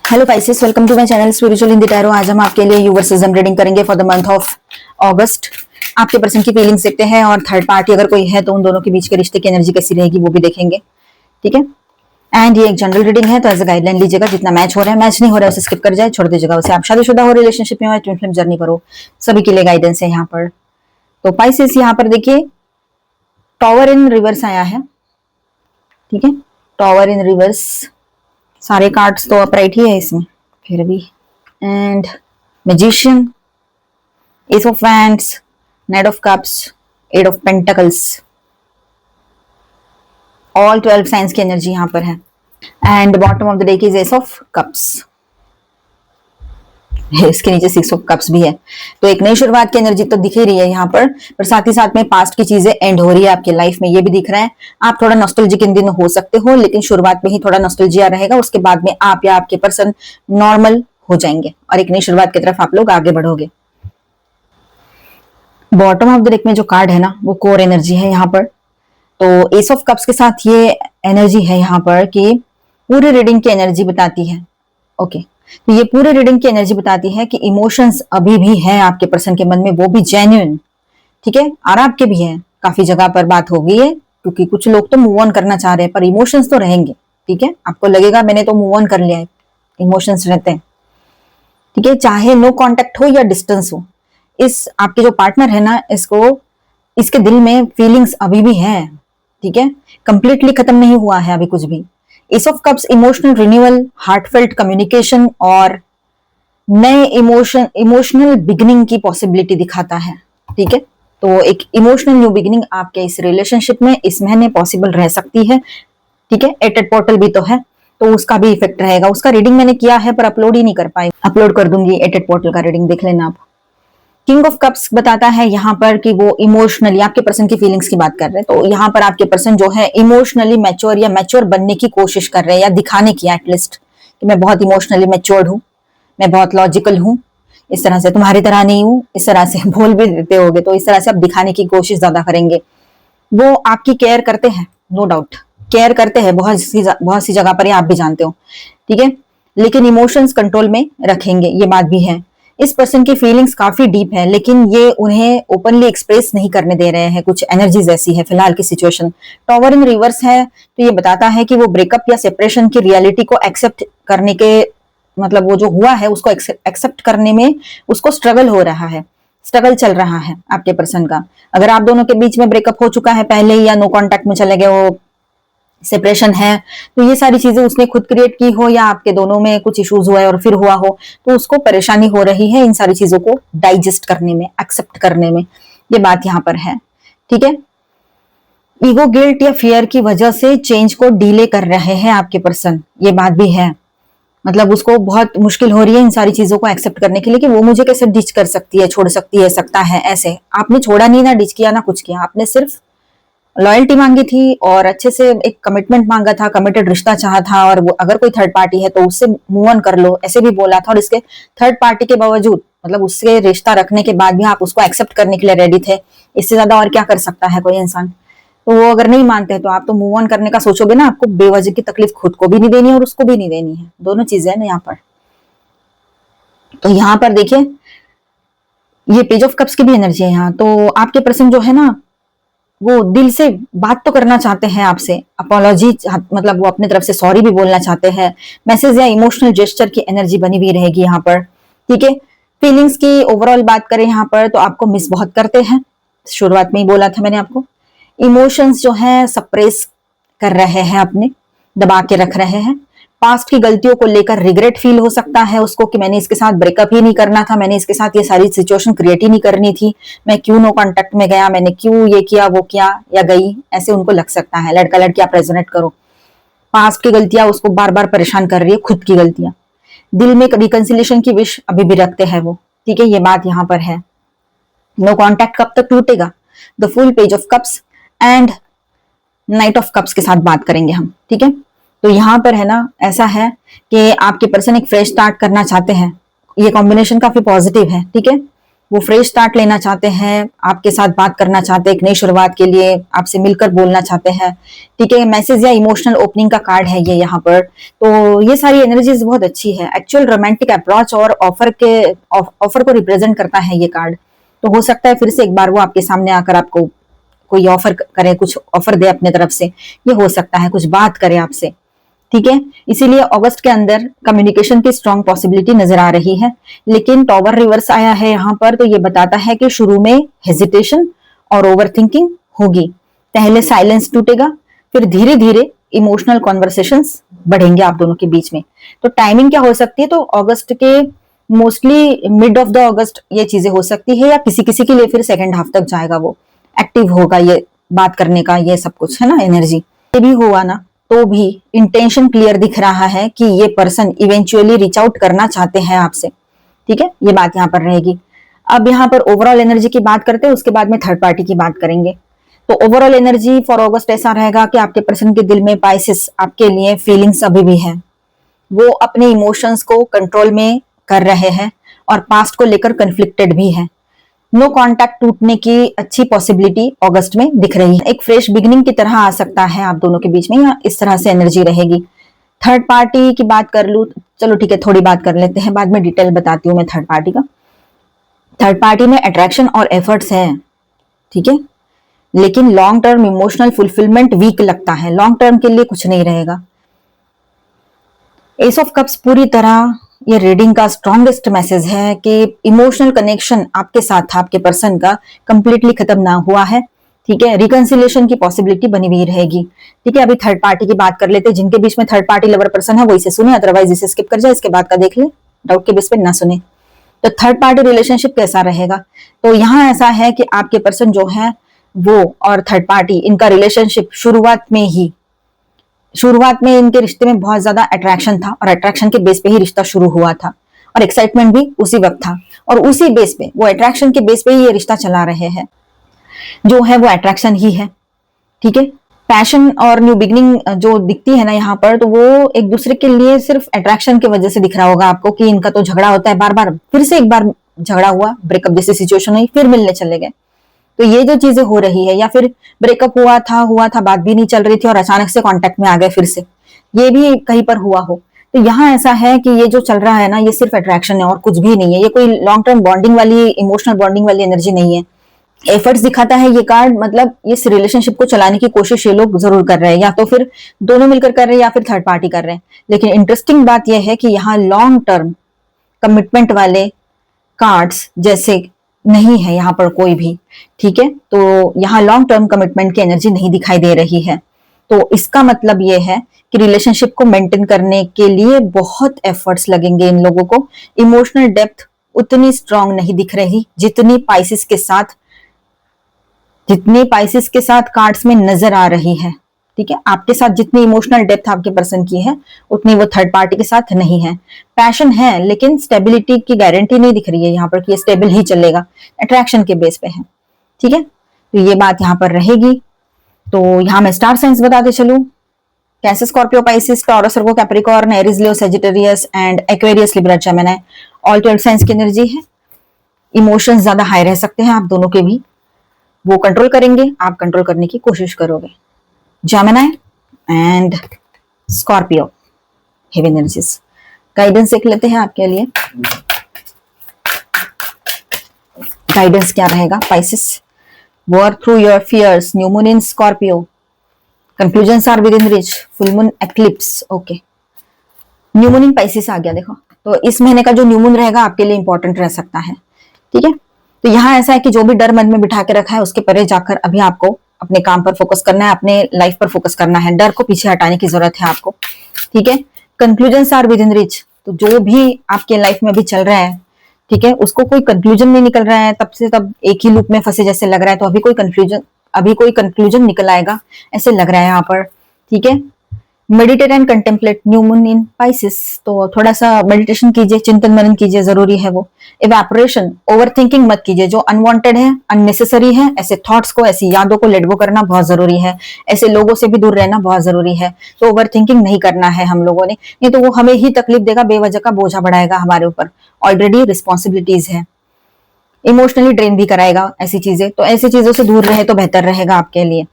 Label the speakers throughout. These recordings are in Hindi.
Speaker 1: Hello Pisces, welcome to my channel spiritual Hindi tarot. आज हम आपके लिए यूवर्सिज्म रीडिंग करेंगे for the month of August. आपके पर्सन की फीलिंग्स देखते हैं और थर्ड पार्टी अगर कोई है तो उन दोनों के बीच के रिश्ते की एनर्जी कैसी रहेगी वो भी देखेंगे। ठीक है, एंड ये एक जनरल रीडिंग है तो एज अ गाइडलाइन लीजिएगा। जितना मैच हो रहा है, मैच नहीं हो रहा है उसे स्किप कर जाए, छोड़ दीजिएगा उसे। आप शादीशुदा हो, रिलेशनशिप में हो, ट्विन फ्लेम जर्नी पर हो, सभी के लिए गाइडेंस है यहाँ पर। तो पाइसेस यहाँ पर देखिए, टॉवर इन रिवर्स आया है। ठीक है, टॉवर इन रिवर्स, सारे कार्ड्स तो अपराइट ही है इसमें फिर भी। And magician, ace of wands, knight of cups, eight of pentacles, all 12 signs की एनर्जी यहाँ पर है। And bottom of the deck is ace of cups, इसके नीचे 6 ऑफ कप्स भी है। तो एक नई शुरुआत की एनर्जी तो दिख ही रही है यहाँ पर साथ ही साथ में पास्ट की चीजें एंड हो रही है आपकी लाइफ में, ये भी दिख रहा है। आप थोड़ा नॉस्टैल्जिक इन दिनों हो सकते हो, लेकिन शुरुआत में ही थोड़ा नॉस्टैल्जिया रहेगा, उसके बाद में आप या आपके पर्सन नॉर्मल हो जाएंगे और एक नई शुरुआत की तरफ आप लोग आगे बढ़ोगे। बॉटम ऑफ द डेक में जो कार्ड है ना, वो कोर एनर्जी है यहाँ पर। तो एस ऑफ कप्स के साथ ये एनर्जी है यहाँ पर कि पूरी रीडिंग की एनर्जी बताती है। ओके, तो ये पूरे रीडिंग की एनर्जी बताती है कि इमोशंस अभी भी है आपके पर्सन के मन में, वो भी जेन्युइन। ठीक है, और आपके भी है। काफी जगह पर बात हो गई है क्योंकि कुछ लोग तो मूव ऑन करना चाह रहे हैं पर इमोशंस तो रहेंगे। ठीक है, आपको लगेगा मैंने तो मूव ऑन कर लिया है, इमोशंस रहते हैं। ठीक है, चाहे नो कांटेक्ट हो या डिस्टेंस हो, इस आपके जो पार्टनर है ना, इसके दिल में फीलिंग्स अभी भी है। ठीक है, कंप्लीटली खत्म नहीं हुआ है अभी कुछ भी। S of cups emotional renewal, heartfelt communication और नए इमोशनल बिगिनिंग की पॉसिबिलिटी दिखाता है। ठीक है, तो एक इमोशनल न्यू बिगिनिंग आपके इस रिलेशनशिप में इस महीने पॉसिबल रह सकती है। ठीक है, एटेड पोर्टल भी तो है तो उसका भी इफेक्ट रहेगा। उसका रीडिंग मैंने किया है पर अपलोड ही नहीं कर पाई, अपलोड कर दूंगी। एटेड पोर्टल का रीडिंग देख लेना आप। किंग ऑफ कप्स बताता है यहाँ पर कि वो इमोशनली आपके पर्सन की फीलिंग्स की बात कर रहे हैं। तो यहाँ पर आपके पर्सन जो है इमोशनली मैच्योर या मैच्योर बनने की कोशिश कर रहे हैं, या दिखाने की एटलीस्ट कि मैं बहुत इमोशनली मैच्योर्ड हूँ, मैं बहुत लॉजिकल हूँ, इस तरह से तुम्हारी तरह नहीं हूँ, इस तरह से बोल भी देते होगे तो इस तरह से आप दिखाने की कोशिश ज्यादा करेंगे। वो आपकी केयर करते हैं, नो डाउट केयर करते हैं बहुत सी जगह पर, आप भी जानते हो। ठीक है, लेकिन इमोशंस कंट्रोल में रखेंगे, ये बात भी है। इस पर्सन की फीलिंग्स काफी डीप है लेकिन ये उन्हें ओपनली एक्सप्रेस नहीं करने दे रहे हैं, कुछ एनर्जीज ऐसी है फिलहाल की सिचुएशन। टॉवर इन रिवर्स है तो ये बताता है कि वो ब्रेकअप या सेपरेशन की रियलिटी को एक्सेप्ट करने के, मतलब वो जो हुआ है उसको एक्सेप्ट करने में उसको स्ट्रगल हो रहा है, स्ट्रगल चल रहा है आपके पर्सन का। अगर आप दोनों के बीच में ब्रेकअप हो चुका है पहले ही, या नो कांटेक्ट में चले गए हो, सेपरेशन है, तो ये सारी चीजें उसने खुद क्रिएट की हो या आपके दोनों में कुछ इश्यूज हुआ है और फिर हुआ हो, तो उसको परेशानी हो रही है इन सारी चीजों को डाइजेस्ट करने में, एक्सेप्ट करने में, ये बात यहाँ पर है। ठीक है, ईगो, गिल्ट या फियर की वजह से चेंज को डीले कर रहे हैं आपके पर्सन, ये बात भी है। मतलब उसको बहुत मुश्किल हो रही है इन सारी चीजों को एक्सेप्ट करने के लिए कि वो मुझे कैसे डिच कर सकती है, छोड़ सकती है, सकता है। ऐसे आपने छोड़ा नहीं ना, डिच किया ना कुछ किया, आपने सिर्फ लॉयल्टी मांगी थी और अच्छे से एक कमिटमेंट मांगा था, कमिटेड रिश्ता चाहा था, और वो अगर कोई थर्ड पार्टी है तो उससे मूव ऑन कर लो, ऐसे भी बोला था। और इसके थर्ड पार्टी के बावजूद, मतलब उससे रिश्ता रखने के बाद भी आप उसको एक्सेप्ट करने के लिए रेडी थे। इससे ज्यादा और क्या कर सकता है कोई इंसान। तो वो अगर नहीं मानते हैं तो आप तो मूव ऑन करने का सोचोगे ना, आपको बेवजह की तकलीफ खुद को भी नहीं देनी है और उसको भी नहीं देनी है, दोनों चीजें है ना यहाँ पर। तो यहाँ पर देखिए, ये पेज ऑफ कप्स की भी एनर्जी है यहाँ। तो आपके पर्सन जो है ना, वो दिल से बात तो करना चाहते हैं आपसे, अपोलॉजी, मतलब वो अपने तरफ से सॉरी भी बोलना चाहते हैं। मैसेज या इमोशनल जेस्चर की एनर्जी बनी हुई रहेगी यहाँ पर। ठीक है, फीलिंग्स की ओवरऑल बात करें यहाँ पर तो आपको मिस बहुत करते हैं, शुरुआत में ही बोला था मैंने आपको। इमोशंस जो है सप्रेस कर रहे हैं, अपने दबा के रख रहे हैं। पास्ट की गलतियों को लेकर रिग्रेट फील हो सकता है उसको कि मैंने इसके साथ ब्रेकअप ही नहीं करना था, मैंने इसके साथ ये सारी सिचुएशन क्रिएट ही नहीं करनी थी, मैं क्यों नो कांटेक्ट में गया, मैंने क्यों ये किया वो किया या गई, ऐसे उनको लग सकता है। लड़का लड़की आप रेजोनेट करो, पास्ट की गलतियां उसको बार बार परेशान कर रही है, खुद की गलतियां। दिल में रिकंसिलिएशन की विश अभी भी रखते हैं वो। ठीक है, ये बात यहाँ पर है। नो कॉन्टैक्ट कब तक टूटेगा, the full page of cups and night of cups के साथ बात करेंगे हम। ठीक है, तो यहाँ पर है ना, ऐसा है कि आपके पर्सन एक फ्रेश स्टार्ट करना चाहते हैं, ये कॉम्बिनेशन काफी पॉजिटिव है। ठीक है, वो फ्रेश स्टार्ट लेना चाहते हैं, आपके साथ बात करना चाहते हैं एक नई शुरुआत के लिए, आपसे मिलकर बोलना चाहते हैं। ठीक है, मैसेज या इमोशनल ओपनिंग का कार्ड है ये यहाँ पर। तो ये सारी एनर्जीज बहुत अच्छी है। एक्चुअल रोमांटिक अप्रोच और ऑफर को रिप्रेजेंट करता है ये कार्ड। तो हो सकता है फिर से एक बार वो आपके सामने आकर आपको कोई ऑफर करे, कुछ ऑफर दे अपने तरफ से, ये हो सकता है, कुछ बात करे आपसे। ठीक है, इसीलिए अगस्त के अंदर कम्युनिकेशन की स्ट्रॉन्ग पॉसिबिलिटी नजर आ रही है। लेकिन टॉवर रिवर्स आया है यहाँ पर, तो ये बताता है कि शुरू में हेजिटेशन और ओवर थिंकिंग होगी। पहले साइलेंस टूटेगा, फिर धीरे धीरे इमोशनल कॉन्वर्सेशंस बढ़ेंगे आप दोनों के बीच में। तो टाइमिंग क्या हो सकती है, तो अगस्त के मोस्टली मिड ऑफ द अगस्त ये चीजें हो सकती है, या किसी किसी के लिए फिर सेकेंड हाफ तक जाएगा, वो एक्टिव होगा ये बात करने का, ये सब कुछ है ना एनर्जी। ये भी हुआ ना तो भी इंटेंशन क्लियर दिख रहा है कि ये पर्सन इवेंचुअली रीच आउट करना चाहते हैं आपसे। ठीक है, ये बात यहाँ पर रहेगी। अब यहाँ पर ओवरऑल एनर्जी की बात करते हैं, उसके बाद में थर्ड पार्टी की बात करेंगे। तो ओवरऑल एनर्जी फॉर अगस्त ऐसा रहेगा कि आपके पर्सन के दिल में पाइसेस आपके लिए फीलिंग्स अभी भी है, वो अपने इमोशंस को कंट्रोल में कर रहे हैं और पास्ट को लेकर कंफ्लिक्टेड भी है। नो कांटेक्ट टूटने की अच्छी पॉसिबिलिटी अगस्त में दिख रही है। एक फ्रेश बिगिनिंग की तरह आ सकता है आप दोनों के बीच में, या इस तरह से एनर्जी रहेगी। थर्ड पार्टी की बात कर लूं, चलो ठीक है थोड़ी बात कर लेते हैं, बाद में डिटेल बताती हूं मैं थर्ड पार्टी का। थर्ड पार्टी में अट्रैक्शन और एफर्ट्स हैं, ठीक है, लेकिन long term emotional fulfilment weak लगता है, लॉन्ग टर्म के लिए कुछ नहीं रहेगा। एस ऑफ कप्स पूरी तरह ये रीडिंग का स्ट्रॉन्गेस्ट मैसेज है कि इमोशनल कनेक्शन आपके साथ आपके पर्सन का कंप्लीटली खत्म ना हुआ है। ठीक है, रिकंसिलेशन की पॉसिबिलिटी बनी हुई रहेगी। ठीक है, अभी थर्ड पार्टी की बात कर लेते हैं। जिनके बीच में थर्ड पार्टी लवर पर्सन है वो इसे सुने, अदरवाइज इसे स्किप कर जाए, इसके बाद का देख ले, डाउट के बेस पे ना सुने। तो थर्ड पार्टी रिलेशनशिप कैसा रहेगा, तो यहाँ ऐसा है कि आपके पर्सन जो है वो और थर्ड पार्टी, इनका रिलेशनशिप शुरुआत में इनके रिश्ते में बहुत ज्यादा अट्रैक्शन था, और अट्रैक्शन के बेस पे ही रिश्ता शुरू हुआ था, और एक्साइटमेंट भी उसी वक्त था, और उसी बेस पे, वो अट्रैक्शन के बेस पे ही ये रिश्ता चला रहे हैं। जो है वो अट्रैक्शन ही है। ठीक है, पैशन और न्यू बिगनिंग जो दिखती है ना यहाँ पर, तो वो एक दूसरे के लिए सिर्फ अट्रैक्शन की वजह से दिख रहा होगा आपको, कि इनका तो झगड़ा होता है बार बार, फिर से एक बार झगड़ा हुआ, ब्रेकअप जैसी सिचुएशन हुई, फिर मिलने चले गए। तो ये जो चीजें हो रही है, या फिर ब्रेकअप हुआ था बात भी नहीं चल रही थी और अचानक से कांटेक्ट में आ गए फिर से, ये भी कहीं पर हुआ हो। तो यहाँ ऐसा है कि ये जो चल रहा है ना, ये सिर्फ अट्रैक्शन है और कुछ भी नहीं है, ये कोई लॉन्ग टर्म बॉन्डिंग वाली, इमोशनल बॉन्डिंग वाली एनर्जी नहीं है। एफर्ट्स दिखाता है ये कार्ड, मतलब इस रिलेशनशिप को चलाने की कोशिश ये लोग जरूर कर रहे हैं, या तो फिर दोनों मिलकर कर रहे हैं या फिर थर्ड पार्टी कर रहे हैं। लेकिन इंटरेस्टिंग बात यह है कि यहाँ लॉन्ग टर्म कमिटमेंट वाले कार्ड्स जैसे नहीं है यहाँ पर कोई भी। ठीक है, तो यहाँ लॉन्ग टर्म कमिटमेंट की एनर्जी नहीं दिखाई दे रही है। तो इसका मतलब ये है कि रिलेशनशिप को मेंटेन करने के लिए बहुत एफर्ट्स लगेंगे इन लोगों को। इमोशनल डेप्थ उतनी स्ट्रांग नहीं दिख रही जितनी पाइसिस के साथ कार्ड्स में नजर आ रही है। ठीक है, आपके साथ जितनी इमोशनल डेप्थ आपके पर्सन की है, उतनी वो थर्ड पार्टी के साथ नहीं है। पैशन है, लेकिन स्टेबिलिटी की गारंटी नहीं दिख रही है यहाँ पर कि ये स्टेबल ही चलेगा, अट्रैक्शन के बेस पे है। ठीक है, तो ये बात यहाँ पर रहेगी। तो यहाँ मैं स्टार साइंस बताते चलूं, cancer, Scorpio, Pisces, taurus, Virgo, Capricorn, Aries, Leo, Sagittarius and Aquarius, Libra, Gemini, all 12 signs की एनर्जी है। इमोशंस ज्यादा हाई रह सकते हैं आप दोनों के भी, वो कंट्रोल करेंगे, आप कंट्रोल करने की कोशिश करोगे। Gemini and Scorpio heavy energies। Guidance देख लेते हैं आपके लिए, गाइडेंस क्या रहेगा। Pisces, work through your fears, new moon in Scorpio, conclusions are within reach, full moon eclipse। Okay, new moon in Pisces आ गया। देखो, तो इस महीने का जो न्यू मून रहेगा आपके लिए इंपॉर्टेंट रह सकता है। ठीक है, तो यहाँ ऐसा है कि जो भी डर मन में बिठा के रखा है उसके परे जाकर अभी आपको अपने काम पर फोकस करना है, अपने लाइफ पर फोकस करना है, डर को पीछे हटाने की जरूरत है आपको। ठीक है, conclusions are within reach, तो जो भी आपके लाइफ में अभी चल रहा है, ठीक है, उसको कोई कंक्लूजन नहीं निकल रहा है, तब से तब एक ही लूप में फंसे जैसे लग रहा है, तो अभी कोई कंक्लूजन निकल आएगा ऐसे लग रहा है यहाँ पर। ठीक है, meditate and contemplate, new moon in Pisces, तो थोड़ा सा मेडिटेशन कीजिए, चिंतन मनन कीजिए, जरूरी है वो। इवेपोरेशन, ओवर थिंकिंग मत कीजिए, जो अनवांटेड है, अननेसेसरी है, ऐसे थॉट्स को, ऐसी यादों को लेट गो करना बहुत जरूरी है, ऐसे लोगों से भी दूर रहना बहुत जरूरी है। तो ओवर थिंकिंग नहीं करना है हम लोगों ने, नहीं तो वो हमें ही तकलीफ देगा, बेवजह का बोझा बढ़ाएगा हमारे ऊपर, ऑलरेडी रिस्पॉन्सिबिलिटीज है। इमोशनली ड्रेन भी कराएगा ऐसी चीजें, तो ऐसी चीजों से दूर रहे तो बेहतर रहेगा आपके लिए।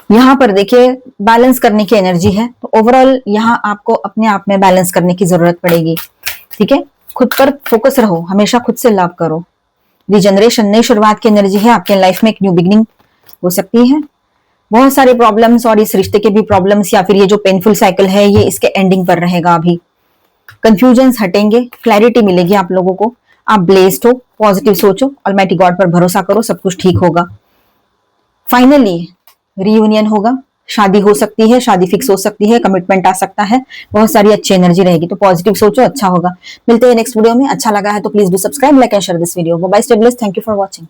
Speaker 1: यहाँ पर देखिए बैलेंस करने की एनर्जी है, तो ओवरऑल यहाँ आपको अपने आप में बैलेंस करने की जरूरत पड़ेगी। ठीक है, खुद पर फोकस रहो, हमेशा खुद से लव करो। रिजनरेशन, नई शुरुआत की एनर्जी है आपके लाइफ में, एक न्यू बिगिनिंग हो सकती है। बहुत सारे प्रॉब्लम्स और इस रिश्ते के भी प्रॉब्लम्स या फिर ये जो पेनफुल साइकिल है ये इसके एंडिंग पर रहेगा। अभी कंफ्यूजन्स हटेंगे, क्लैरिटी मिलेगी आप लोगों को। आप ब्लेस्ड हो, पॉजिटिव सोचो, ऑलमाइटी गॉड पर भरोसा करो, सब कुछ ठीक होगा। फाइनली रीयूनियन होगा, शादी हो सकती है, शादी फिक्स हो सकती है, कमिटमेंट आ सकता है, बहुत सारी अच्छी एनर्जी रहेगी। तो पॉजिटिव सोचो, अच्छा होगा। मिलते हैं नेक्स्ट वीडियो में। अच्छा लगा है तो please do subscribe, like and share this video. Bye, stay blessed, thank you for watching.